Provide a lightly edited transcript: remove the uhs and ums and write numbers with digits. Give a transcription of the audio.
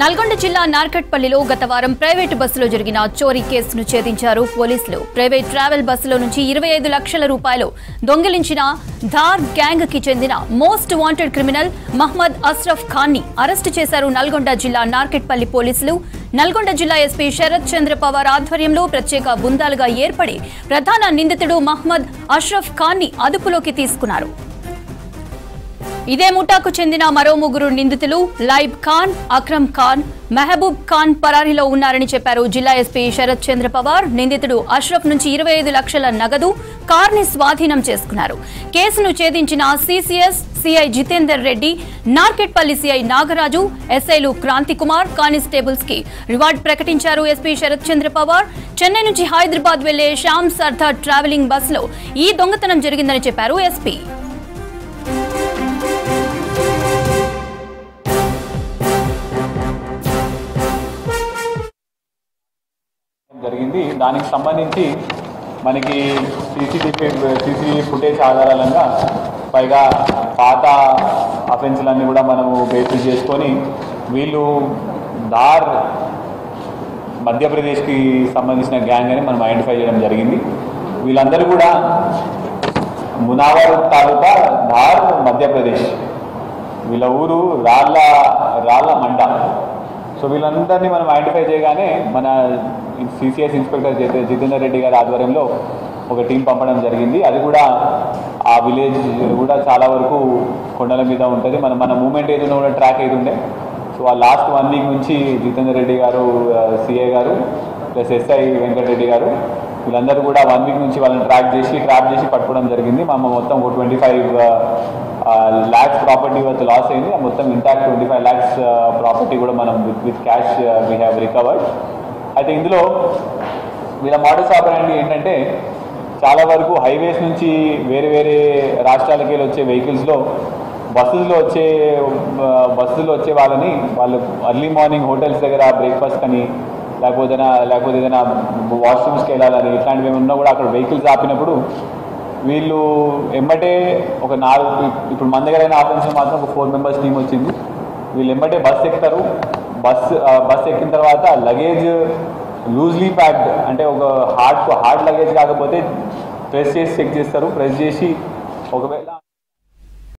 నల్గొండ జిల్లా నార్కట్పల్లిలో గత వారం ప్రైవేటు బస్సులో జరిగిన చోరీ కేసును ఛేదించారు పోలీసులు. ప్రైవేట్ ట్రావెల్ బస్సులో నుంచి 25 లక్షల రూపాయలు దొంగిలించిన ధార్ గ్యాంగ్ కి చెందిన most wanted criminal Mohammed Ashraf Khan ని అరెస్టు చేశారు నల్గొండ జిల్లా నార్కట్పల్లి పోలీసులు. నల్గొండ జిల్లా ఎస్పీ శరత్ చంద్ర పవార్ ఆధ్వర్యంలో ప్రత్యేక బృందాలుగా ఏర్పడి ప్రధాన నిందితుడు మహ్మద్ అష్రఫ్ ఖాన్ ని అదుపులోకి తీసుకున్నారు. ఇదే ముఠాకు చెందిన మరో ముగ్గురు నిందితులు లైబ్ ఖాన్, అక్రమ్ ఖాన్, మెహబూబ్ ఖాన్ పరారీలో ఉన్నారని చెప్పారు జిల్లా ఎస్పీ శరత్ చంద్ర పవార్. నిందితుడు అష్రఫ్ నుంచి 25 లక్షల నగదు, కార్ ని స్వాధీనం చేసుకున్నారు. కేసును ఛేదించిన CCS CI Jitender Reddy, Narketpally CI Nagaraju, ఎస్ఐలు క్రాంతి కుమార్, కానిస్టేబుల్స్ కి రివార్డ్ ప్రకటించారు ఎస్పీ శరత్ చంద్ర పవార్. చెన్నై నుంచి హైదరాబాద్ వెళ్లే శ్యామ్ సర్దార్ ట్రావెలింగ్ బస్ లో ఈ దొంగతనం జరిగిందని చెప్పారు ఎస్పీ. జరిగింది. దానికి సంబంధించి మనకి సీసీటీవీ ఫుటేజ్ ఆధారాలంగా పైగా పాత అఫెన్స్లన్నీ కూడా మనము బేసిస్ చేసుకొని వీళ్ళు ధార్ మధ్యప్రదేశ్కి సంబంధించిన గ్యాంగ్ అని మనం ఐడెంటిఫై చేయడం జరిగింది. వీళ్ళందరూ కూడా మునావర్ తాలూకా ధార్ మధ్యప్రదేశ్, వీళ్ళ ఊరు రాళ్ళ మండ. సో వీళ్ళందరినీ మనం ఐడెంటిఫై చేయగానే మన సిసిఎస్ ఇన్స్పెక్టర్ జితేందర్ రెడ్డి గారి ఆధ్వర్యంలో ఒక టీం పంపడం జరిగింది. అది కూడా ఆ విలేజ్ కూడా చాలా వరకు కొండల మీద ఉంటుంది. మన మూమెంట్ ఏదైనా కూడా ట్రాక్ అయితే ఉండే. సో ఆ లాస్ట్ 1 వీక్ నుంచి జితేందర్ రెడ్డి గారు, సిఏ గారు ప్లస్ ఎస్ఐ వెంకటరెడ్డి గారు వీళ్ళందరూ కూడా 1 వీక్ నుంచి వాళ్ళని ట్రాప్ చేసి పట్టుకోవడం జరిగింది. మొత్తం 25 lakhs ప్రాపర్టీ వర్త్ లాస్ అయింది. మొత్తం ఇంటాక్ట్ 25 lakhs ప్రాపర్టీ కూడా మనం with cash we have recovered. అయితే ఇందులో వీళ్ళ మోడస్ ఆపరేండి ఏంటంటే చాలా వరకు హైవేస్ నుంచి వేరే రాష్ట్రాలకి వెళ్ళి వచ్చే వెహికల్స్లో బస్సుల్లో వచ్చే వాళ్ళు అర్లీ మార్నింగ్ హోటల్స్ దగ్గర బ్రేక్ఫాస్ట్ అని లేకపోతే ఏదైనా వాష్రూమ్స్కి వెళ్ళాలని ఇట్లాంటివి ఏమన్నా కూడా అక్కడ వెహికల్స్ ఆపినప్పుడు వీళ్ళు ఎమ్మటే ఒక 4 ఇప్పుడు మన దగ్గర అయిన ఆఫెన్స్లో మాత్రం ఒక 4 members టీం వచ్చింది. వీళ్ళు ఎమ్మటే బస్సు ఎక్కుతారు. బస్ ఎక్కిన తర్వాత లగేజ్ లూజ్లీ ప్యాక్డ్ అంటే ఒక హార్డ్ లగేజ్ కాకపోతే ప్రెస్ చేసి చెక్ చేస్తారు. ప్రెస్ చేసి ఒకవేళ